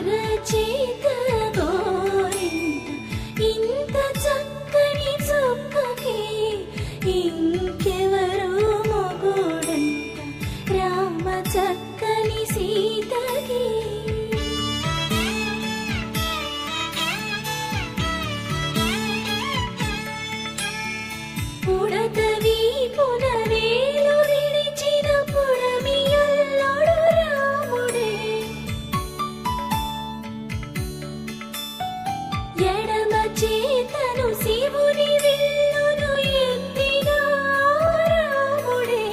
అరచేత గోరింట ఇంత చక్కని చుక్కకి ఇంకెవరు మొగుడంట రామ చక్కని సీతకి. ఉడతవి పునవేలు విడిచిన పుడమియల్లోడు రాముడే. ఎడమ చేతను శివుని విల్లును ఎత్తిన రాముడే.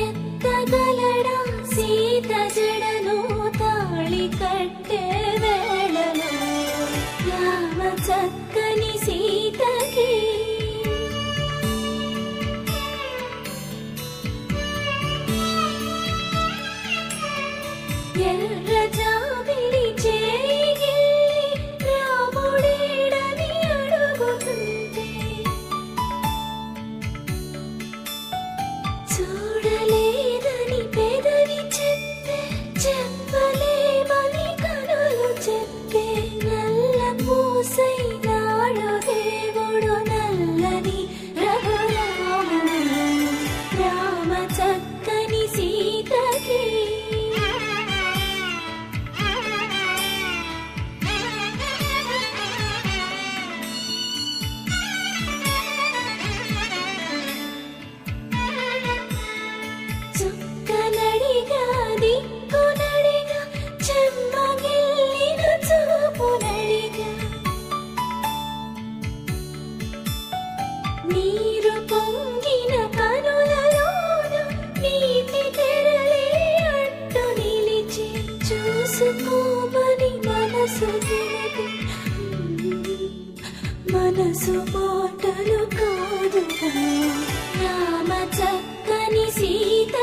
ఎత్తగలడా సీత జడను తాళి కట్టే వేళలో రామ చక్కని సీతకి. ఎర్ర జాబిలి చేయి రాముడేడని అడుగుతుంటే చూడలేదని పెదవి చెప్పే చెప్పలేమని కనులు చెప్పే. నల్ల పూసైనాడు దేవుడు నల్లని రఘురాముడు రామ చక్కని సీతకి. చుక్కనడిగా దిక్కునడిగా చెమ్మగిల్లిన చూపునడిగా నీరు పొంగిన కనులలోన నీతి తెరలే అడ్డు నిలిచి చూసుకోమని మనసు తెలిపి మనసు మాటలు కాదుగా రామ చక్కని సీత